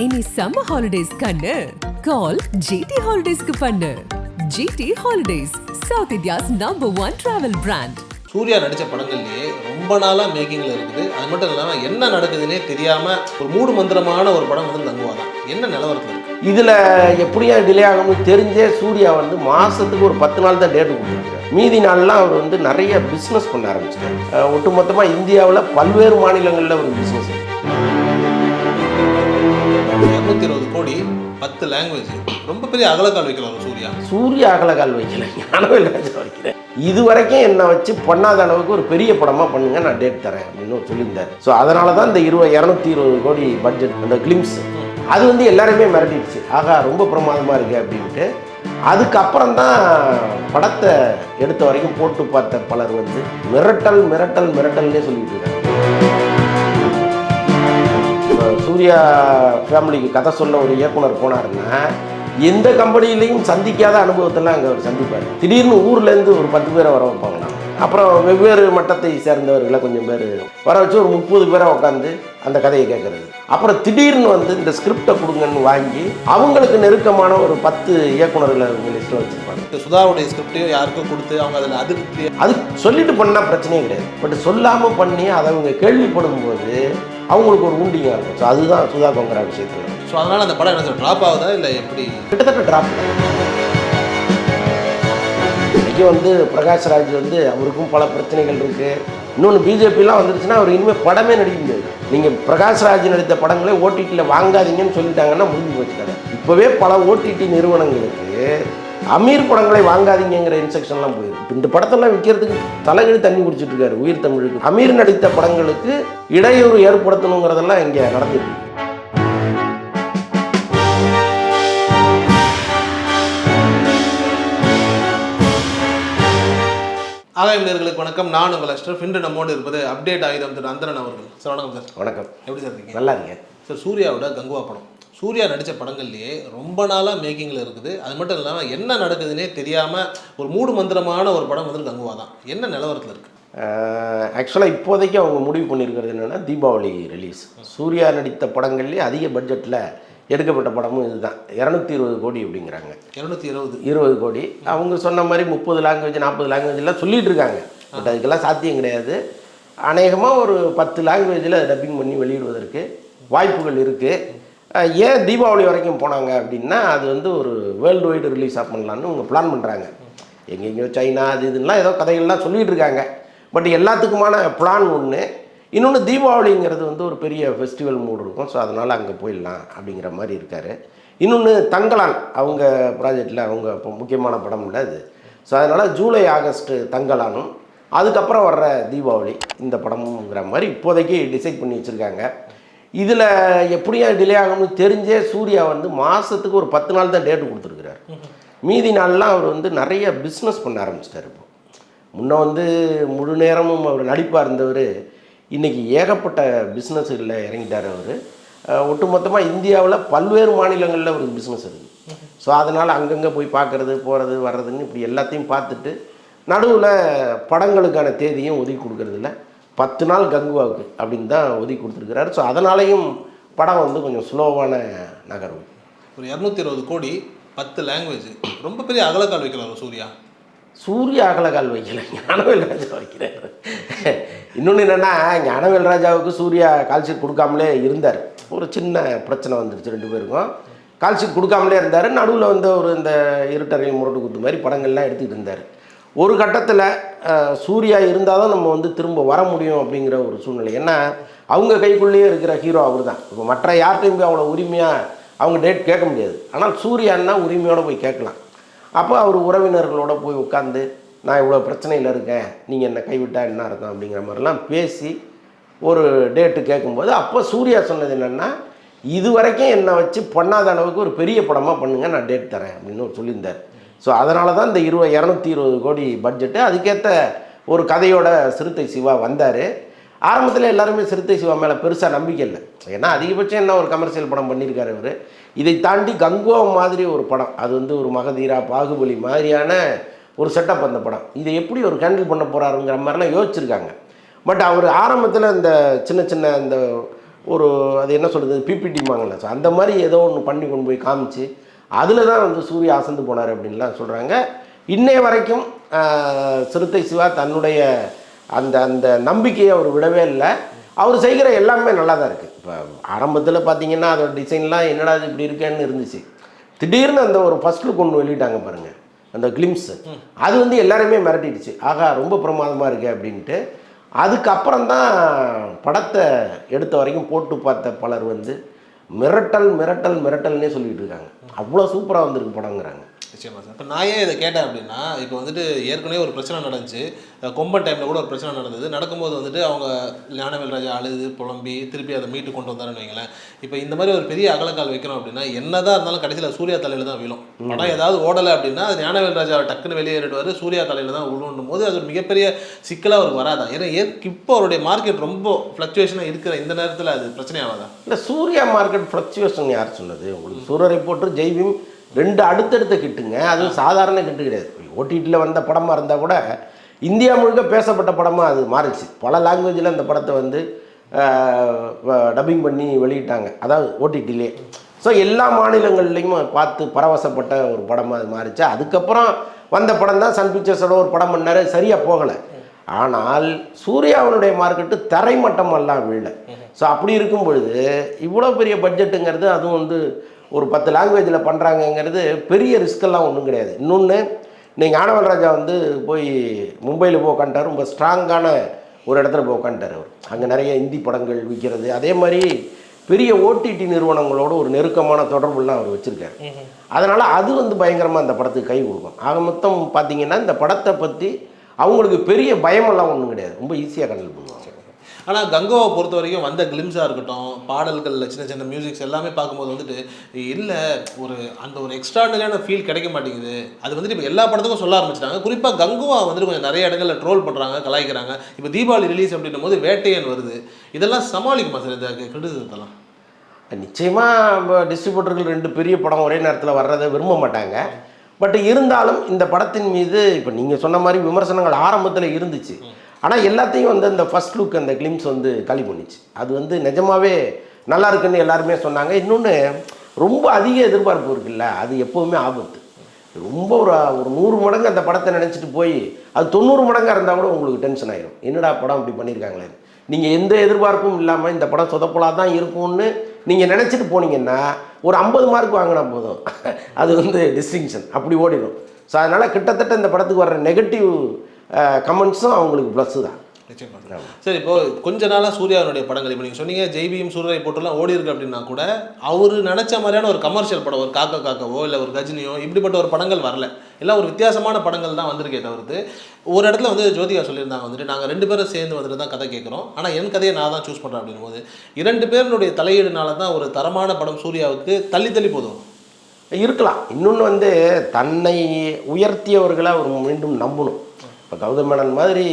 இனி summer holidays கண்ணு கால் GT Holidays க்கு பண்ணு. GT Holidays, South India's #1 travel brand. Surya நடித்த படங்கள்லேயே ரொம்ப நாளாக மேக்கிங்கில் இருக்குது. அது மட்டும் இல்லாமல் என்ன நடக்குதுன்னே தெரியாமல் ஒரு மூடு மந்திரமான ஒரு படம் வந்து தங்குவாதான். என்ன நிலவரத்தில் இருக்குது? இதில் எப்படியா டிலே ஆகும்னு தெரிஞ்சே சூர்யா வந்து மாதத்துக்கு ஒரு 10 நாள் தான் டேட்டு கொடுத்துருக்காரு. மீதி நாள்லாம் அவர் வந்து நிறைய பிஸ்னஸ் பண்ண ஆரம்பிச்சிட்டார். ஒட்டுமொத்தமாக இந்தியாவில் பல்வேறு மாநிலங்களில் ஒரு பிஸ்னஸ். 220 கோடி 10 லாங்குவேஜ், ரொம்ப பெரிய அகலக்கால் வைக்கலாம் சூர்யா அகலக்கால் வைக்கல, ஞானவேல் ராஜா வைக்கிறேன். இது வரைக்கும் என்னை வச்சு பண்ணாத அளவுக்கு ஒரு பெரிய படமாக பண்ணுங்க, நான் டேட் தரேன் அப்படின்னு சொல்லியிருந்தார். ஸோ அதனால தான் இந்த 220 கோடி பட்ஜெட் அந்த கிளிம்ஸ் அது வந்து எல்லாருமே மிரட்டிடுச்சு. ஆகா ரொம்ப பிரமாதமாக இருக்கு அப்படின்ட்டு. அதுக்கப்புறம் தான் படத்தை எடுத்த வரைக்கும் போட்டு பார்த்த பலர் வந்து மிரட்டல் மிரட்டல் மிரட்டல்னே சொல்லிட்டு இருக்காங்க. சூர்யா ஃபேமிலிக்கு கதை சொல்ல ஒரு இயக்குனர் போனாருன்னா எந்த கம்பெனிலையும் சந்திக்காத அனுபவத்தெல்லாம் அங்கே அவர் சந்திப்பார். திடீர்னு ஊர்லேருந்து ஒரு 10 பேரை வர வைப்பாங்களாம். அப்புறம் வெவ்வேறு மட்டத்தை சேர்ந்தவர்களை கொஞ்சம் பேர் வர வச்சு ஒரு 30 பேரை உட்காந்து அந்த கதையை கேட்குறது. அப்புறம் திடீர்னு வந்து இந்த ஸ்கிரிப்டை கொடுங்கன்னு வாங்கி அவங்களுக்கு நெருக்கமான ஒரு 10 இயக்குனர்களை அவங்க லிஸ்ட்டில் வச்சுருப்பாங்க. சுதாவுடைய ஸ்கிரிப்டையும் யாருக்கும் கொடுத்து அவங்க அதில் அது சொல்லிட்டு பண்ணால் பிரச்சனையே கிடையாது. பட் சொல்லாமல் பண்ணி அதை அவங்க கேள்விப்படும் போது அவங்களுக்கு ஒரு ஊண்டிங்காக இருக்கும். ஸோ அதுதான் சுதா கொங்கரா விஷயத்தில். ஸோ அதனால் அந்த படம் என்ன ட்ராப் ஆகுதா இல்லை எப்படி? கிட்டத்தட்ட ட்ராப். இன்றைக்கி வந்து பிரகாஷ்ராஜ் வந்து அவருக்கும் பல பிரச்சனைகள் இருக்குது. இன்னொன்று பிஜேபிலாம் வந்துருச்சுன்னா அவர் இனிமேல் படமே நடிக்க முடியாது. நீங்கள் பிரகாஷ்ராஜ் நடித்த படங்களே ஓடிடியில் வாங்காதீங்கன்னு சொல்லிட்டாங்கன்னா முடிஞ்சு போச்சுக்காது. இப்போவே பல ஓடிடி நிறுவனங்களுக்கு அமீர் படங்களை வாங்காதீங்கிற இன்ஸ்ட்ரக்ஷன்லாம் போயிருக்கு. இந்த படத்தெல்லாம் விற்கிறதுக்கு தலைகீழ் தண்ணி குடிச்சிட்டு இருக்காரு உயிர் தமிழுக்கு. அமீர் நடித்த படங்களுக்கு இடையூறு ஏற்படுத்தணுங்கிறதெல்லாம் இங்கே நடந்துட்டு இருக்கு. ஆகாயம் நேயர்களுக்கு வணக்கம். நான் உங்கள் அஷ்ரஃப். இன்று நம்மோடு இருப்பது அப்டேட் ஆயுதம் திரு அந்தரன் அவர்கள். சார் வணக்கம் சார். வணக்கம். எப்படி சார் இருக்கீங்க? நல்லா இருக்கேன் சார். சூர்யாவோட கங்குவா படம், சூர்யா நடித்த படங்கள்லேயே ரொம்ப நாளாக மேக்கிங்கில் இருக்குது. அது மட்டும் இல்லாமல் என்ன நடக்குதுன்னே தெரியாமல் ஒரு மூடு மந்திரமான ஒரு படம் வந்து கங்குவா தான். என்ன நிலவரத்தில் இருக்குது? ஆக்சுவலாக இப்போதைக்கு அவங்க முடிவு பண்ணியிருக்கிறது என்னென்னா தீபாவளி ரிலீஸ். சூர்யா நடித்த படங்கள்லேயே அதிக பட்ஜெட்டில் எடுக்கப்பட்ட படமும் இதுதான். 220 கோடி அப்படிங்கிறாங்க. 220 கோடி. அவங்க சொன்ன மாதிரி 30 லாங்குவேஜ் 40 லாங்குவேஜெலாம் சொல்லிகிட்டு இருக்காங்க. பட் அதுக்கெல்லாம் சாத்தியம் கிடையாது. அநேகமாக ஒரு 10 லாங்குவேஜில் டப்பிங் பண்ணி வெளியிடுவதற்கு வாய்ப்புகள் இருக்குது. ஏன் தீபாவளி வரைக்கும் போனாங்க அப்படின்னா அது வந்து ஒரு வேர்ல்டு வைடு ரிலீஸாக பண்ணலான்னு அவங்க பிளான் பண்ணுறாங்க. எங்கெங்கேயோ சைனா அது இதுலாம் ஏதோ கதைகள்லாம் சொல்லிகிட்டு இருக்காங்க. பட் எல்லாத்துக்குமான பிளான் ஒன்று. இன்னொன்று தீபாவளிங்கிறது வந்து ஒரு பெரிய ஃபெஸ்டிவல் மூடு இருக்கும். ஸோ அதனால் அங்கே போயிடலாம் அப்படிங்கிற மாதிரி இருக்கார். இன்னொன்று தங்கலான் அவங்க ப்ராஜெக்டில் அவங்க இப்போ முக்கியமான படம் இல்லை அது. ஸோ அதனால் ஜூலை ஆகஸ்ட்டு தங்கலானும் அதுக்கப்புறம் வர்ற தீபாவளி இந்த படமுங்கிற மாதிரி இப்போதைக்கு டிசைட் பண்ணி வச்சுருக்காங்க. இதில் எப்படியா டிலே ஆகும்னு தெரிஞ்சே சூர்யா வந்து மாதத்துக்கு ஒரு 10 நாள் தான் டேட்டு கொடுத்துருக்குறாரு. மீதி நாள்லாம் அவர் வந்து நிறைய பிஸ்னஸ் பண்ண ஆரம்பிச்சிட்டார். இப்போ முன்ன வந்து முழு நேரமும் அவர் நடிப்பாக இருந்தவர் இன்றைக்கி ஏகப்பட்ட பிஸ்னஸில் இறங்கிட்டார். அவர் ஒட்டுமொத்தமாக இந்தியாவில் பல்வேறு மாநிலங்களில் ஒரு பிஸ்னஸ் இருக்குது. ஸோ அதனால் அங்கங்கே போய் பார்க்குறது போகிறது வர்றதுன்னு இப்படி எல்லாத்தையும் பார்த்துட்டு நடுவில் படங்களுக்கான தேதியும் ஒதுக்கி கொடுக்குறதில்ல. 10 நாள் கங்குவாவுக்கு அப்படின்னு தான் ஒதுக்கி கொடுத்துருக்கிறாரு. ஸோ அதனாலையும் படம் வந்து கொஞ்சம் ஸ்லோவான நகர்வு. ஒரு 220 கோடி 10 லாங்குவேஜ், ரொம்ப பெரிய அகலக்கால் வைக்கலாம் சூர்யா அகலக்கால் வைக்கல, ஞானவேல் ராஜா வைக்கிறார். இன்னொன்று என்னென்னா ஞானவேல் ராஜாவுக்கு சூர்யா கால்ஷீட் கொடுக்காமலே இருந்தார். ஒரு சின்ன பிரச்சனை வந்துருச்சு 2 பேருக்கும். கால்ஷீட் கொடுக்காமலே இருந்தார். நடுவில் வந்து ஒரு இந்த இருட்டறையில் முரட்டு குத்து மாதிரி படங்கள்லாம் எடுத்துக்கிட்டு இருந்தார். ஒரு கட்டத்தில் சூர்யா இருந்தால் தான் நம்ம வந்து திரும்ப வர முடியும் அப்படிங்கிற ஒரு சூழ்நிலை. ஏன்னா அவங்க கைக்குள்ளேயே இருக்கிற ஹீரோ அவர் தான். இப்போ மற்ற யார்கிட்டையும் போய் அவ்வளோ உரிமையாக அவங்க டேட் கேட்க முடியாது. ஆனால் சூர்யான்னா உரிமையோடு போய் கேட்கலாம். அப்போ அவர் உறவினர்களோடு போய் உட்காந்து நான் இவ்வளோ பிரச்சனையில் இருக்கேன், நீங்கள் என்னை கைவிட்டால் என்ன அர்த்தம் அப்படிங்கிற மாதிரிலாம் பேசி ஒரு டேட்டு கேட்கும்போது அப்போ சூர்யா சொன்னது என்னென்னா இது வரைக்கும் என்னை வச்சு பண்ணாத அளவுக்கு ஒரு பெரிய படமாக பண்ணுங்கள், நான் டேட் தரேன் அப்படின்னு சொல்லியிருந்தார். ஸோ அதனால தான் இந்த 220 கோடி பட்ஜெட்டு. அதுக்கேற்ற ஒரு கதையோட சிறுத்தை சிவா வந்தார். ஆரம்பத்தில் எல்லாருமே சிறுத்தை சிவா மேலே பெருசாக நம்பிக்கை இல்லை. ஏன்னா அதிகபட்சம் என்ன ஒரு கமர்ஷியல் படம் பண்ணியிருக்காரு அவர். இதை தாண்டி கங்குவா மாதிரி ஒரு படம், அது வந்து ஒரு மகதீரா பாகுபலி மாதிரியான ஒரு செட்டப் அந்த படம். இதை எப்படி ஒரு ஹேண்டில் பண்ண போகிறாருங்கிற மாதிரிலாம் யோசிச்சுருக்காங்க. பட் அவர் ஆரம்பத்தில் இந்த சின்ன சின்ன இந்த ஒரு அது என்ன சொல்கிறது பிபிடிமாங்கல்ல, ஸோ அந்த மாதிரி ஏதோ ஒன்று பண்ணி கொண்டு போய் காமிச்சு அதில் தான் வந்து சூர்யா அசந்து போனார் அப்படின்லாம் சொல்கிறாங்க. இன்னைய வரைக்கும் சிறுத்தை சிவா தன்னுடைய அந்த அந்த நம்பிக்கையை அவர் விடவே இல்லை. அவர் செய்கிற எல்லாமே நல்லா தான் இருக்குது. இப்போ ஆரம்பத்தில் பார்த்தீங்கன்னா அதோட டிசைன்லாம் என்னடா இப்படி இருக்கேன்னு இருந்துச்சு. திடீர்னு அந்த ஒரு ஃபர்ஸ்ட் லுக் ஒன்று வெளியிட்டாங்க பாருங்கள், அந்த கிளிம்ஸு, அது வந்து எல்லாருமே மிரட்டிடுச்சு. ஆகா ரொம்ப பிரமாதமாக இருக்கு அப்படின்ட்டு. அதுக்கப்புறம் தான் படத்தை எடுத்த வரைக்கும் போட்டு பார்த்த பலர் வந்து மிரட்டல் மிரட்டல் மிரட்டல்னே சொல்லிட்டு இருக்காங்க. அவ்வளோ சூப்பராக வந்திருக்கு படங்கிறாங்க. நிச்சயமாக சார். இப்போ நான் ஏன் இதை கேட்டேன் அப்படின்னா, இப்போ வந்துட்டு ஏற்கனவே ஒரு பிரச்சனை நடந்துச்சு, கொம்பன் டைமில் கூட ஒரு பிரச்சனை நடந்தது. நடக்கும்போது வந்துட்டு அவங்க ஞானவேல் ராஜா அழுது புலம்பி திருப்பி அதை மீட்டு கொண்டு வந்தாருன்னு வைங்களேன். இப்போ இந்த மாதிரி ஒரு பெரிய அகலக்கால் வைக்கிறோம் அப்படின்னா என்னதான் இருந்தாலும் கடைசியில் சூர்யா தலையில் தான் விழும். படம் ஏதாவது ஓடலை அப்படின்னா அது ஞானவேல் ராஜா டக்குன்னு வெளியேறிடுவார், சூர்யா தலையில் தான் விழுணும் போது அது ஒரு மிகப்பெரிய சிக்கலாக அவருக்கு வராதா? ஏன்னா இப்போ அவருடைய மார்க்கெட் ரொம்ப ஃப்ளக்சுவேஷனாக இருக்கிற இந்த நேரத்தில் அது பிரச்சனை ஆகாதா? இல்லை, சூர்யா மார்க்கெட் ஃப்ளக்சுவேஷன் யார் சொன்னது? உங்களுக்கு சூரரை போட்டு ஜெய்பீம் 2 அடுத்தடுத்த கிட்டுங்க. அதுவும் சாதாரண கிட்டு கிடையாது. ஓடிடியில் வந்த படமாக இருந்தால் கூட இந்தியா முழுக்க பேசப்பட்ட படமாக அது மாறிச்சு. பல லாங்குவேஜில் அந்த படத்தை வந்து டப்பிங் பண்ணி வெளியிட்டாங்க, அதாவது ஓடிடிலே. ஸோ எல்லா மாநிலங்கள்லேயும் பார்த்து பரவசப்பட்ட ஒரு படமாக அது மாறிச்சு. அதுக்கப்புறம் வந்த படம் தான் சன் பிக்சர்ஸோட ஒரு படம் பண்ணார், சரியாக போகலை. ஆனால் சூர்யாவினுடைய மார்க்கெட்டு தரைமட்டமெல்லாம் விழல. ஸோ அப்படி இருக்கும் பொழுது இவ்வளோ பெரிய பட்ஜெட்டுங்கிறது, அதுவும் வந்து ஒரு 10 லாங்குவேஜில் பண்ணுறாங்கங்கிறது பெரிய ரிஸ்கெல்லாம் ஒன்றும் கிடையாது. இன்னொன்று, நீங்கள் ஞானவேல் ராஜா வந்து போய் மும்பையில் போய் உட்காந்துட்டார், ரொம்ப ஸ்ட்ராங்கான ஒரு இடத்துல போய் உட்காந்துட்டார். அவர் அங்கே நிறைய இந்தி படங்கள் விற்கிறது, அதே மாதிரி பெரிய ஓடிடி நிறுவனங்களோட ஒரு நெருக்கமான தொடர்புலாம் அவர் வச்சுருக்காரு. அதனால் அது வந்து பயங்கரமாக அந்த படத்துக்கு கை கொடுக்கும். ஆக மொத்தம் பார்த்தீங்கன்னா இந்த படத்தை பற்றி அவங்களுக்கு பெரிய பயமெல்லாம் ஒன்றும் கிடையாது, ரொம்ப ஈஸியாக கண்டல் பண்ணுவாங்க. ஆனால் கங்குவாவை பொறுத்த வரைக்கும் வந்த கிளிம்ஸாக இருக்கட்டும், பாடல்களில் சின்ன சின்ன மியூசிக்ஸ் எல்லாமே பார்க்கும்போது வந்துட்டு இல்லை ஒரு அந்த ஒரு எக்ஸ்ட்ராடனரியான ஃபீல் கிடைக்க மாட்டேங்குது. அது வந்துட்டு இப்போ எல்லா படத்துக்கும் சொல்ல ஆரம்பிச்சிட்டாங்க. குறிப்பாக கங்குவா வந்துட்டு கொஞ்சம் நிறைய இடங்களில் ட்ரோல் பண்ணுறாங்க, கலாய்க்கிறாங்க. இப்போ தீபாவளி ரிலீஸ் அப்படின்னும் போது வேட்டையன் வருது, இதெல்லாம் சமாளிக்குமா சார் இந்த கிரிட்டிசிசத்தெல்லாம்? நிச்சயமாக டிஸ்ட்ரிபியூட்டர்கள் 2 பெரிய படம் ஒரே நேரத்தில் வர்றதை விரும்ப மாட்டாங்க. பட் இருந்தாலும் இந்த படத்தின் மீது இப்போ நீங்கள் சொன்ன மாதிரி விமர்சனங்கள் ஆரம்பத்தில் இருந்துச்சு. ஆனால் எல்லாத்தையும் வந்து அந்த ஃபர்ஸ்ட் லுக் அந்த கிளிம்ஸ் வந்து காலி பண்ணிச்சு. அது வந்து நிஜமாகவே நல்லா இருக்குன்னு எல்லாருமே சொன்னாங்க. இன்னொன்று, ரொம்ப அதிக எதிர்பார்ப்பு இருக்குல்ல, அது எப்போவுமே ஆபத்து. ரொம்ப ஒரு 100 மடங்கு அந்த படத்தை நினச்சிட்டு போய் அது 90 மடங்காக இருந்தால் கூட உங்களுக்கு டென்ஷன் ஆயிடும். என்னடா படம் இப்படி பண்ணியிருக்காங்களே. நீங்கள் எந்த எதிர்பார்ப்பும் இல்லாமல் இந்த படம் சொதப்பலாக தான் இருக்கும்னு நீங்கள் நினச்சிட்டு போனீங்கன்னா ஒரு 50 மார்க் வாங்கினா போதும், அது வந்து டிஸ்டிங்ஷன் அப்படி ஓடிடும். ஸோ அதனால் கிட்டத்தட்ட இந்த படத்துக்கு வர்ற நெகட்டிவ் கமெண்ட்ஸும் அவங்களுக்கு ப்ளஸ்ஸு தான். நிச்சயமாக. சரி, இப்போ கொஞ்ச நாளாக சூர்யாவுடைய படங்கள் இப்போ நீங்கள் சொன்னீங்க ஜெய்பீம் சூரரை போட்டுலாம் ஓடி இருக்கு அப்படின்னா கூட அவர் நினச்ச மாதிரியான ஒரு கமர்ஷியல் படம், ஒரு காக்கா காக்காவோ இல்லை ஒரு கஜினியோ இப்படிப்பட்ட ஒரு படங்கள் வரல. எல்லாம் ஒரு வித்தியாசமான படங்கள் தான் வந்திருக்கே தவிர்த்து. ஒரு இடத்துல வந்து ஜோதிகா சொல்லியிருந்தாங்க வந்துட்டு நாங்கள் 2 பேரும் சேர்ந்து வந்துட்டு தான் கதை கேட்குறோம், ஆனால் என் கதையை நான் தான் சூஸ் பண்ணுறேன் அப்படின்னும் போது 2 பேருடைய தலையீடுனால தான் ஒரு தரமான படம் சூர்யாவுக்கு தள்ளி தள்ளி போதும் இருக்கலாம். இன்னொன்று வந்து தன்னை உயர்த்தியவர்களை அவர் மீண்டும் நம்பணும். இப்போ கௌதம் மேனன் மாதிரி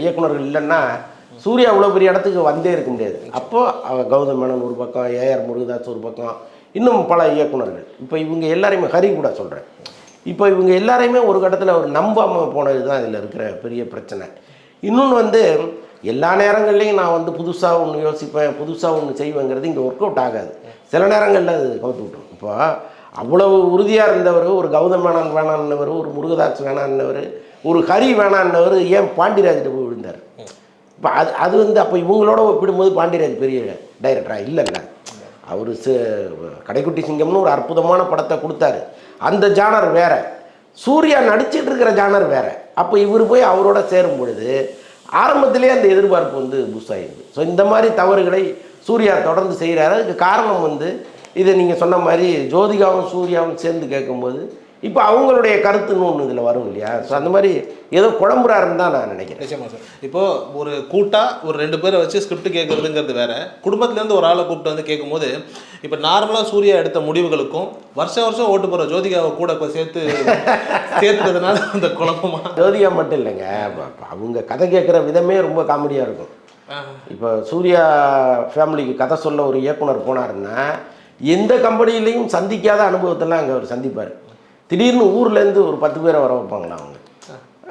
இயக்குனர்கள் இல்லைன்னா சூர்யா அவ்வளோ பெரிய இடத்துக்கு வந்தே இருக்க முடியாது. அப்போது கௌதம் மேனன் ஒரு பக்கம், ஏஆர் முருகதாஸ் ஒரு பக்கம், இன்னும் பல இயக்குனர்கள். இப்போ இவங்க எல்லாரையுமே, ஹரி கூட சொல்கிறேன், இப்போ இவங்க எல்லாரையுமே ஒரு கட்டத்தில் அவர் நம்பாமல் போனது தான் இதில் இருக்கிற பெரிய பிரச்சனை. இன்னொன்று வந்து எல்லா நேரங்கள்லையும் நான் வந்து புதுசாக ஒன்று யோசிப்பேன், புதுசாக ஒன்று செய்வேங்கிறது இங்கே ஒர்க் அவுட் ஆகாது. சில நேரங்களில் அது கவுத்து விட்டுரும். இப்போ அவ்வளவு உறுதியாக இருந்தவர், ஒரு கௌதம் மேனன் வேணான்னவர், ஒரு முருகதாஸ் வேணான்னவர், ஒரு ஹரி வேணான்னவர் ஏன் பாண்டியராஜிட்ட போய் விழுந்தார்? இப்போ அது வந்து அப்போ இவங்களோட ஒப்பிடும்போது பாண்டியராஜ் பெரிய டைரக்டராக இல்லைல்ல. அவர் கடைக்குட்டி சிங்கம்னு ஒரு அற்புதமான படத்தை கொடுத்தாரு, அந்த ஜானர் வேறு, சூர்யா நடிச்சிட்டு இருக்கிற ஜானர் வேறு. அப்போ இவர் போய் அவரோட சேரும் பொழுது ஆரம்பத்திலே அந்த எதிர்பார்ப்பு வந்து புஷ் ஆகிடுது. ஸோ இந்த மாதிரி தவறுகளை சூர்யா தொடர்ந்து செய்கிறாரு. அதுக்கு காரணம் வந்து இதை நீங்கள் சொன்ன மாதிரி ஜோதிகாவும் சூர்யாவும் சேர்ந்து கேட்கும்போது இப்போ அவங்களுடைய கருத்துன்னு ஒன்று இதில் வரும் இல்லையா. ஸோ அந்த மாதிரி ஏதோ குழம்புறாருன்னு தான் நான் நினைக்கிறேன். நிச்சயமா சார். இப்போது ஒரு கூட்டாக ஒரு 2 பேரை வச்சு ஸ்கிரிப்ட் கேட்குறதுங்கிறது வேறு, குடும்பத்துலேருந்து ஒரு ஆளை கூப்பிட்டு வந்து கேட்கும்போது இப்போ நார்மலாக சூர்யா எடுத்த முடிவுகளுக்கும் வருஷம் ஓட்டு போகிற ஜோதிகாவை கூட இப்போ சேர்த்துறதுனால அந்த குழப்பமாக. ஜோதிகா மட்டும் இல்லைங்க, அவங்க கதை கேட்குற விதமே ரொம்ப காமெடியாக இருக்கும். இப்போ சூர்யா ஃபேமிலிக்கு கதை சொல்ல ஒரு இயக்குனர் போனாருன்னா எந்த கம்பெனிலையும் சந்திக்காத அனுபவத்தெல்லாம் அங்கே அவர் சந்திப்பார். திடீர்னு ஊர்லேருந்து ஒரு 10 பேரை வர வைப்பாங்களாம் அவங்க.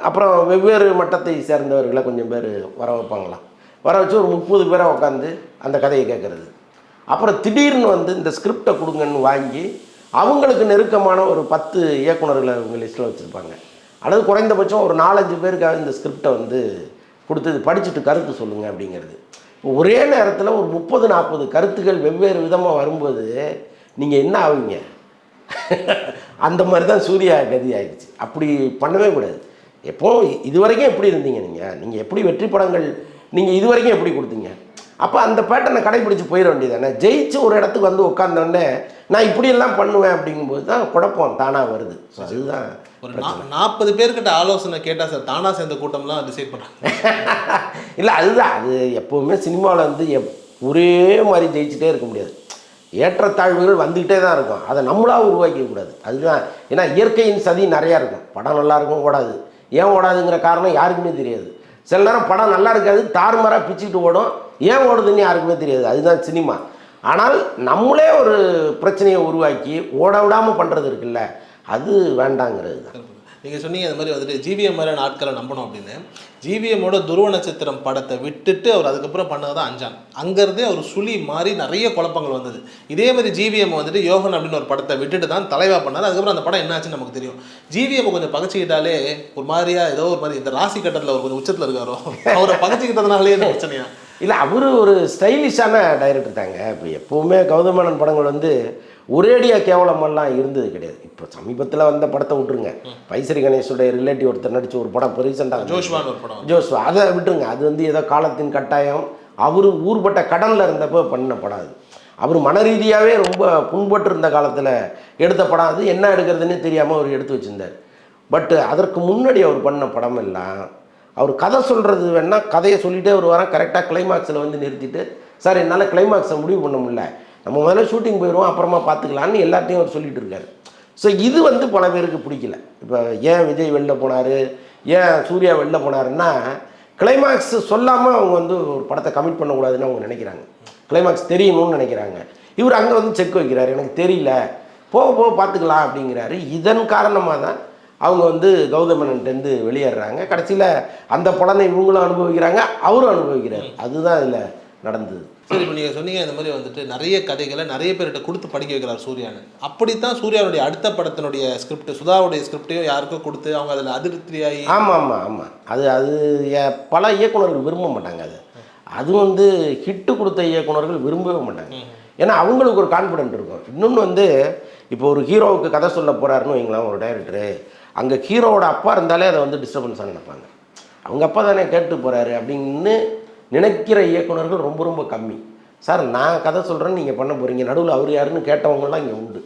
அப்புறம் வெவ்வேறு மட்டத்தை சேர்ந்தவர்களை கொஞ்சம் பேர் வர வைப்பாங்களாம். வர வச்சு ஒரு 30 பேரை உட்காந்து அந்த கதையை கேட்குறது. அப்புறம் திடீர்னு வந்து இந்த ஸ்கிரிப்டை கொடுங்கன்னு வாங்கி அவங்களுக்கு நெருக்கமான ஒரு 10 இயக்குநர்களை அவங்க லிஸ்ட்டில் வச்சுருப்பாங்க. அல்லது குறைந்தபட்சம் ஒரு 4-5 பேருக்காக இந்த ஸ்கிரிப்டை வந்து கொடுத்து படிச்சுட்டு கருத்து சொல்லுங்கள் அப்படிங்கிறது. ஒரே நேரத்தில் ஒரு 30-40 கருத்துக்கள் வெவ்வேறு விதமாக வரும்போது நீங்கள் என்ன ஆவீங்க? அந்த மாதிரி தான் சூர்யா கதி ஆகிடுச்சு. அப்படி பண்ணவே கூடாது. எப்போ இது வரைக்கும் எப்படி இருந்தீங்க நீங்கள் எப்படி வெற்றி படங்கள் நீங்கள் இது வரைக்கும் எப்படி கொடுத்தீங்க? அப்போ அந்த பேட்டர்னை கடைபிடிச்சு போயிட வேண்டியதானே. ஜெயிச்சு ஒரு இடத்துக்கு வந்து உட்காந்தோடனே நான் இப்படியெல்லாம் பண்ணுவேன் அப்படிங்கும்போது தான் குழப்பம் தானாக வருது. ஸோ அதுதான் ஒரு 40 பேர்கிட்ட ஆலோசனை கேட்டால் சார் தானாக சேர்ந்த கூட்டம்லாம் டிசைட் பண்ணுறாங்க. இல்லை அதுதான் அது எப்போவுமே சினிமாவில் வந்து ஒரே மாதிரி ஜெயிச்சுட்டே இருக்க முடியாது. ஏற்றத்தாழ்வுகள் வந்துக்கிட்டே தான் இருக்கும். அதை நம்மளாக உருவாக்கிக்கூடாது. அதுதான். ஏன்னா இயற்கையின் சதி நிறையா இருக்கும். படம் நல்லாயிருக்கும் ஓடாது. ஏன் ஓடாதுங்கிற காரணம் யாருக்குமே தெரியாது. சில நேரம் படம் நல்லா இருக்காது, தாறுமாறாக பிச்சுக்கிட்டு ஓடும். ஏன் ஓடுதுன்னு யாருக்குமே தெரியாது. அதுதான் சினிமா. ஆனால் நம்மளே ஒரு பிரச்சனையை உருவாக்கி ஓட விடாமல் பண்ணுறது இருக்குல்ல, அது வேண்டாங்கிறது தான். நீங்கள் சொன்னீங்க இந்த மாதிரி வந்துட்டு ஜிவிஎம் மாதிரியான ஆட்களை நம்பணும் அப்படின்னு. ஜிவிஎம்மோட துருவ நட்சத்திரம் படத்தை விட்டுட்டு அவர் அதுக்கப்புறம் பண்ணது தான் அஞ்சான். அங்கேருந்தே அவர் சுழி மாறி நிறைய குழப்பங்கள் வந்தது. இதே மாதிரி ஜிவிஎம் வந்துட்டு யோகன் அப்படின்னு ஒரு படத்தை விட்டுட்டு தான் தலைவா பண்ணார். அதுக்கப்புறம் அந்த படம் என்னாச்சுன்னு நமக்கு தெரியும். ஜிவிஎம் கொஞ்சம் பகச்சிக்கிட்டாலே ஒரு மாதிரியா ஏதோ ஒரு மாதிரி இந்த ராசி கட்டத்தில் ஒரு கொஞ்சம் உச்சத்தில் இருக்காரோ, அவரை பகச்சிக்கிட்டதுனாலே இந்த பிரச்சனையா? இல்லை, அவர் ஒரு ஸ்டைலிஷான டைரக்டர் தாங்க. இப்போ எப்போவுமே கௌதமேனன் படங்கள் வந்து ஒரேடியாக கேவலமெல்லாம் இருந்தது கிடையாது. இப்போ சமீபத்தில் வந்த படத்தை விட்டுருங்க. பைசரி கணேஷோடைய ரிலேட்டிவ் ஒருத்தர் நடித்த ஒரு படம் இப்போ ரீசெண்டாக ஜோஷ்வா, அதை விட்டுருங்க. அது வந்து ஏதோ காலத்தின் கட்டாயம், அவர் ஊர்பட்ட கடனில் இருந்தப்போ பண்ண படம் அது. அவர் மன ரீதியாகவே ரொம்ப புண்பட்டு இருந்த காலத்தில் எடுத்த படம் அது. என்ன எடுக்கிறதுன்னு தெரியாமல் அவர் எடுத்து வச்சுருந்தார். பட்டு அதற்கு முன்னாடி அவர் பண்ண படம் எல்லாம் அவர் கதை சொல்கிறது வேணால் கதையை சொல்லிகிட்டே வருவாராம். கரெக்டாக கிளைமாக்ஸில் வந்து நிறுத்திட்டு, சார் என்னால் கிளைமாக்ஸை முடிவு பண்ண முடியல, நம்ம முதல்ல ஷூட்டிங் போயிடுவோம் அப்புறமா பார்த்துக்கலான்னு எல்லாத்தையும் அவர் சொல்லிகிட்டு இருக்காரு. ஸோ இது வந்து பல பேருக்கு பிடிக்கல. இப்போ ஏன் விஜய் வெளில போனார், ஏன் சூர்யா வெளில போனாருன்னா, கிளைமாக்ஸ் சொல்லாமல் அவங்க வந்து ஒரு படத்தை கமிட் பண்ணக்கூடாதுன்னு அவங்க நினைக்கிறாங்க. கிளைமாக்ஸ் தெரியணும்னு நினைக்கிறாங்க. இவர் அங்கே வந்து செக் வைக்கிறார், எனக்கு தெரியல, போக போக பார்த்துக்கலாம் அப்படிங்கிறாரு. இதன் காரணமாக தான் அவங்க வந்து கௌதமேனன்ட்டேருந்து வெளியேறாங்க. கடைசியில் அந்த பலனை இவங்களும் அனுபவிக்கிறாங்க, அவரும் அனுபவிக்கிறார். அதுதான் இதில் நடந்தது. சரி, இப்போ நீங்கள் சொன்னீங்க இந்த மாதிரி வந்துட்டு நிறைய கதைகளை நிறைய பேர்கிட்ட கொடுத்து படிக்க வைக்கிறார் சூர்யான்னு. அப்படித்தான் சூர்யாவுடைய அடுத்த படத்தினுடைய ஸ்கிரிப்ட், சுதாவுடைய ஸ்கிரிப்டையும் யாருக்கும் கொடுத்து அவங்க அதில் அதிருப்தியாகி. ஆமாம் அது பல இயக்குநர்கள் விரும்ப மாட்டாங்க. அது வந்து ஹிட்டு கொடுத்த இயக்குநர்கள் விரும்பவே மாட்டாங்க. ஏன்னா அவங்களுக்கு ஒரு கான்ஃபிடென்ட் இருக்கும். இன்னொன்று வந்து இப்போ ஒரு ஹீரோவுக்கு கதை சொல்ல போகிறாருன்னு வைங்களேன் ஒரு டைரக்டரு, அங்கே ஹீரோவோட அப்பா இருந்தாலே அதை வந்து டிஸ்டர்பன்ஸாக நினைப்பாங்க. அவங்க அப்பா தானே கேட்டு போகிறாரு அப்படின்னு நினைக்கிற இயக்குநர்கள் ரொம்ப ரொம்ப கம்மி. சார் நான் கதை சொல்கிறேன்னு நீங்கள் பண்ண போகிறீங்க, நடுவில் அவர் யாருன்னு கேட்டவங்களாம் இங்கே உண்டு.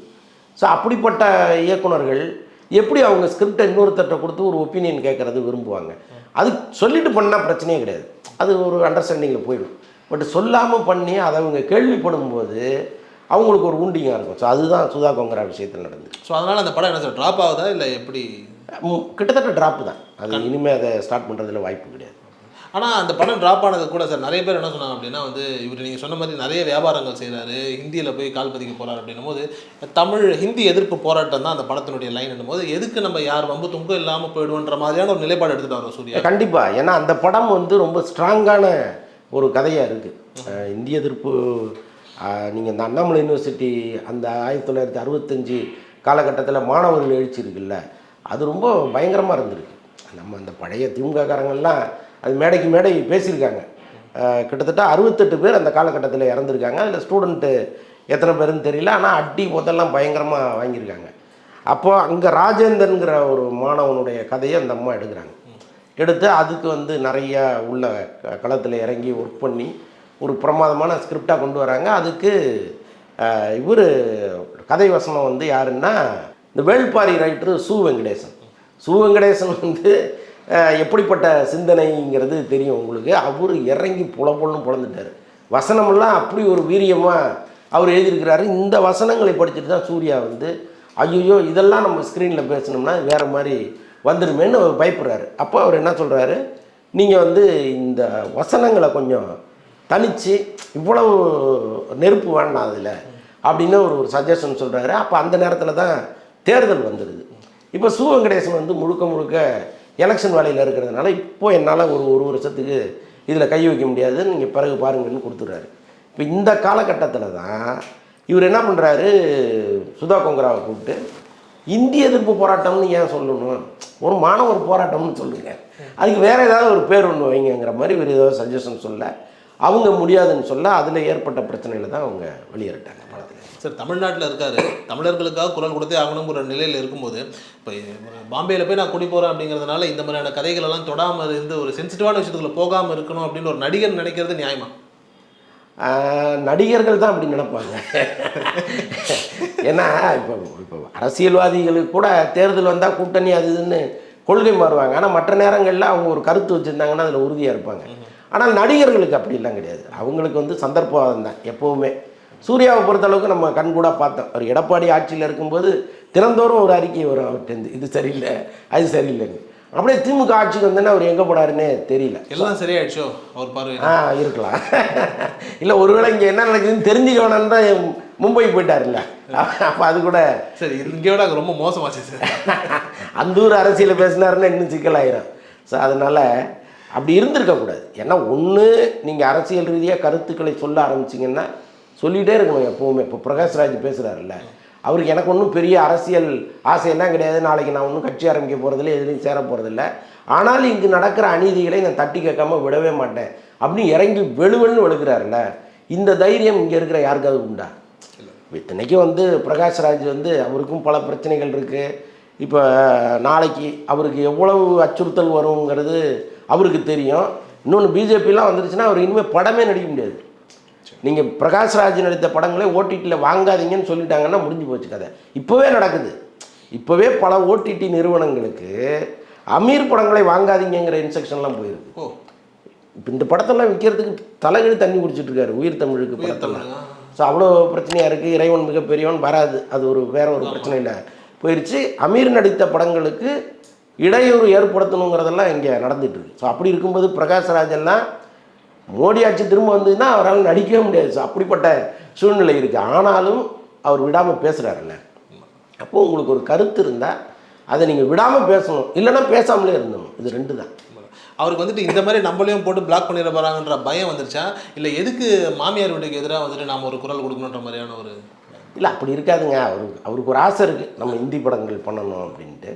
ஸோ அப்படிப்பட்ட இயக்குநர்கள் எப்படி அவங்க ஸ்கிரிப்டை இன்னொருத்தட்ட கொடுத்து ஒரு ஒப்பீனியன் கேட்குறது விரும்புவாங்க. அது சொல்லிட்டு பண்ணால் பிரச்சனையே கிடையாது, அது ஒரு அண்டர்ஸ்டாண்டிங்கில் போயிடும். பட் சொல்லாமல் பண்ணி அதை அவங்க கேள்விப்படும் போது அவங்களுக்கு ஒரு ஊண்டிங்காக இருக்கும். ஸோ அதுதான் சுதா கோங்கரா விஷயத்தில் நடந்தது. ஸோ அதனால் அந்த படம் என்ன சார் ட்ராப் ஆகுதா இல்லை எப்படி? கிட்டத்தட்ட ட்ராப்பு தான். அது இனிமேல் அதை ஸ்டார்ட் பண்ணுறதுல வாய்ப்பு கிடையாது. ஆனால் அந்த படம் ட்ராப் ஆனது கூட சார் நிறைய பேர் என்ன சொன்னாங்க அப்படின்னா வந்து இவர் நீங்கள் சொன்ன மாதிரி நிறைய வியாபாரங்கள் செய்கிறாரு, ஹிந்தியில் போய் கால் பதிக்க போகிறார் அப்படின்னும் போது ஹிந்தி எதிர்ப்பு போராட்டம் தான் அந்த படத்தினுடைய லைன் என்னும் போது எதுக்கு நம்ம யார் ரொம்ப துங்கம் இல்லாமல் போயிடுவோன்ற மாதிரியான ஒரு நிலைப்பாடு எடுத்துகிட்டு வரோம் சூர்யா. கண்டிப்பாக. ஏன்னா அந்த படம் வந்து ரொம்ப ஸ்ட்ராங்கான ஒரு கதையாக இருக்குது. இந்திய எதிர்ப்பு நீங்கள் இந்த அண்ணாமலை யூனிவர்சிட்டி அந்த 1965 காலகட்டத்தில் மாணவர்கள் எழுச்சி இருக்குல்ல, அது ரொம்ப பயங்கரமாக இருந்திருக்கு. நம்ம அந்த பழைய திமுககாரங்கள்லாம் அது மேடைக்கு மேடை பேசியிருக்காங்க. கிட்டத்தட்ட 68 பேர் அந்த காலகட்டத்தில் இறந்துருக்காங்க. அதில் ஸ்டூடெண்ட்டு எத்தனை பேருன்னு தெரியல, ஆனால் அடி முதல்லாம் பயங்கரமாக வாங்கியிருக்காங்க. அப்போது அங்கே ராஜேந்திரனுங்கிற ஒரு மாணவனுடைய கதையை அந்த அம்மா எடுக்கிறாங்க. எடுத்து அதுக்கு வந்து நிறையா உள்ள களத்தில் இறங்கி ஒர்க் பண்ணி ஒரு பிரமாதமான ஸ்கிரிப்டாக கொண்டு வராங்க. அதுக்கு இவர் கதை வசனம் வந்து யாருன்னா இந்த வேள்பாரி ரைட்டரு சு வெங்கடேசன் வந்து எப்படிப்பட்ட சிந்தனைங்கிறது தெரியும் உங்களுக்கு. அவர் இறங்கி பொழன்னு பொழந்துட்டார். வசனமெல்லாம் அப்படி ஒரு வீரியமாக அவர் எழுதியிருக்கிறாரு. இந்த வசனங்களை படிச்சுட்டு தான் சூர்யா வந்து ஐயோ இதெல்லாம் நம்ம ஸ்க்ரீனில் பேசணும்னா வேறு மாதிரி வந்துடுமேன்னு அவர் பயப்படுறாரு. அப்போ அவர் என்ன சொல்கிறாரு, நீங்கள் வந்து இந்த வசனங்களை கொஞ்சம் தனித்து இவ்வளவு நெருப்பு வேண்டாம் அதில் அப்படின்னு ஒரு சஜஷன் சொல்கிறாரு. அப்போ அந்த நேரத்தில் தான் தேர்தல் வந்துடுது. இப்போ சு வெங்கடேசன் வந்து முழுக்க எலெக்ஷன் வேலையில் இருக்கிறதுனால இப்போ என்னால் ஒரு வருஷத்துக்கு இதில் கை வைக்க முடியாது, நீங்கள் பிறகு பாருங்கன்னு கொடுத்துட்றாரு. இப்போ இந்த காலகட்டத்தில் தான் இவர் என்ன பண்ணுறாரு, சுதா கொங்கராவை கூப்பிட்டு இந்திய எதிர்ப்பு போராட்டம்னு ஏன் சொல்லணும், ஒரு மாணவர் போராட்டம்னு சொல்லுங்கள், அதுக்கு வேறு ஏதாவது ஒரு பேர் ஒன்று வைங்கிற மாதிரி இவர் ஏதாவது சஜஷன் சொல்ல, அவங்க முடியாதுன்னு சொல்ல, அதில் ஏற்பட்ட பிரச்சனையில் தான் அவங்க வெளியேறிட்டாங்க படத்தில். சார் தமிழ்நாட்டில் இருக்காரு, தமிழர்களுக்காக குரல் கொடுத்தே ஆகணுங்கிற நிலையில் இருக்கும்போது இப்போ பாம்பேயில் போய் நான் குடி போகிறேன் அப்படிங்கிறதுனால இந்த மாதிரியான கதைகளெல்லாம் தொடாமல் இருந்து ஒரு சென்சிட்டிவான விஷயத்துக்குள்ள போகாமல் இருக்கணும் அப்படின்னு ஒரு நடிகர் நினைக்கிறது நியாயமா? நடிகர்கள் தான் அப்படி நினைப்பாங்க. ஏன்னா இப்போ அரசியல்வாதிகளுக்கு கூட தேர்தல் வந்தால் கூட்டணி அது இதுன்னு கொள்கை மாறுவாங்க. ஆனால் மற்ற நேரங்களில் அவங்க ஒரு கருத்து வச்சுருந்தாங்கன்னா அதில் உறுதியாக இருப்பாங்க. ஆனால் நடிகர்களுக்கு அப்படிலாம் கிடையாது. அவங்களுக்கு வந்து சந்தர்ப்பவாதம் தான் எப்போவுமே. சூர்யாவை பொறுத்தளவுக்கு நம்ம கண்கூட பார்த்தோம். அவர் எடப்பாடி ஆட்சியில் இருக்கும்போது தினந்தோறும் ஒரு அறிக்கை வரும் அவர்கிட்டருந்து, இது சரியில்லை அது சரியில்லைன்னு. அப்படியே திமுக ஆட்சிக்கு வந்தோன்னா அவர் எங்கே போனாருன்னே தெரியல. எல்லாம் சரியாயிடுச்சோ அவர் பார்வை? இருக்கலாம். இல்லை ஒருவேளை இங்கே என்ன நடக்குதுன்னு தெரிஞ்சுக்க வேணும்னு தான் மும்பை போயிட்டார்ல, அப்போ அது கூட சரி இங்கேயோட ரொம்ப மோசமாச்சு சார். அந்த ஊர் அரசியல் பேசினாருன்னா இன்னும் சிக்கலாயிரும். ஸோ அதனால் அப்படி இருந்திருக்கக்கூடாது. ஏன்னா ஒன்று நீங்கள் அரசியல் ரீதியாக கருத்துக்களை சொல்ல ஆரம்பிச்சிங்கன்னா சொல்லிகிட்டே இருக்கணும் எப்போவுமே. இப்போ பிரகாஷ்ராஜ் பேசுகிறாருல்ல, அவருக்கு எனக்கு ஒன்றும் பெரிய அரசியல் ஆசையெல்லாம் கிடையாது, நாளைக்கு நான் ஒன்றும் கட்சி ஆரம்பிக்க போகிறதில்ல, எதுலையும் சேர போகிறதில்ல, ஆனால் இங்கு நடக்கிற அநீதிகளை நான் தட்டி கேட்காம விடவே மாட்டேன் அப்படின்னு இறங்கி வெளுவென்னு வெளுக்கிறாருல்ல, இந்த தைரியம் இங்கே இருக்கிற யாருக்காவது உண்டா? இத்தனைக்கும் வந்து பிரகாஷ்ராஜ் வந்து அவருக்கும் பல பிரச்சனைகள் இருக்குது. இப்போ நாளைக்கு அவருக்கு எவ்வளவு அச்சுறுத்தல் வருங்கிறது அவருக்கு தெரியும். இன்னொன்று பிஜேபிலாம் வந்துருச்சுன்னா அவர் இனிமேல் படமே நடிக்க முடியாது. நீங்கள் பிரகாஷ்ராஜ் நடித்த படங்களே ஓடிடியில் வாங்காதீங்கன்னு சொல்லிட்டாங்கன்னா முடிஞ்சு போச்சு கதை. இப்போவே நடக்குது. இப்போவே பல ஓடிடி நிறுவனங்களுக்கு அமீர் படங்களை வாங்காதீங்கிற இன்ஸ்ட்ரக்ஷன்லாம் போயிருக்கு. இப்போ இந்த படத்தெல்லாம் விற்கிறதுக்கு தலைகீழ் தண்ணி குடிச்சிட்ருக்காரு உயிர் தமிழுக்கு படத்தெல்லாம். ஸோ அவ்வளோ பிரச்சனையாக இருக்குது. இறைவன் மிகப்பெரியவன் வராது, அது ஒரு வேற ஒரு பிரச்சனையில் போயிடுச்சு. அமீர் நடித்த படங்களுக்கு இடையூறு ஏற்படுத்தணுங்கிறதெல்லாம் இங்கே நடந்துகிட்ருக்கு. ஸோ அப்படி இருக்கும்போது பிரகாஷ்ராஜ் எல்லாம் மோடி ஆட்சி திரும்ப வந்ததுன்னா அவரால் நடிக்கவே முடியாது. ஸோ அப்படிப்பட்ட சூழ்நிலை இருக்குது. ஆனாலும் அவர் விடாமல் பேசுகிறாருல்ல, அப்போது உங்களுக்கு ஒரு கருத்து இருந்தால் அதை நீங்கள் விடாமல் பேசணும், இல்லைன்னா பேசாமலே இருந்தணும். இது ரெண்டு தான். அவருக்கு வந்துட்டு இந்த மாதிரி நம்மளையும் போட்டு பிளாக் பண்ணிட போகிறாங்கன்ற பயம் வந்துருச்சா, இல்லை எதுக்கு மாமியார் வீட்டுக்கு எதிராக வந்துட்டு நாம் ஒரு குரல் கொடுக்கணுன்ற மாதிரியான ஒரு? இல்லை அப்படி இருக்காதுங்க. அவருக்கு ஒரு ஆசை இருக்குது, நம்ம ஹிந்தி படங்கள் பண்ணணும் அப்படின்ட்டு.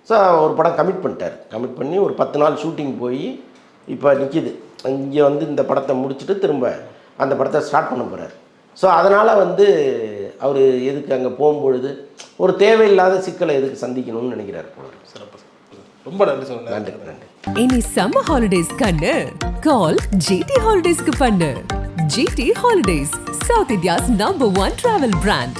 ஸோ ஒரு படம் கமிட் பண்ணிட்டார். கமிட் பண்ணி ஒரு 10 நாள் ஷூட்டிங் போய் இப்போ நிற்கிது. இங்கே வந்து இந்த படத்தை முடிச்சுட்டு திரும்ப அந்த படத்தை ஸ்டார்ட் பண்ண போகிறார். ஸோ அதனால் வந்து அவர் எதுக்கு அங்கே போகும்பொழுது ஒரு தேவையில்லாத சிக்கலை எதுக்கு சந்திக்கணும்னு நினைக்கிறார் போல. சிறப்பு. ரொம்ப நன்றி சார். நன்றி நன்றி. இனி சம்மர் ஹாலிடேஸ் கண்ணு கால் GT ஹாலிடேஸ்க்கு பண்ணு. GT holidays, south India's #1 travel brand.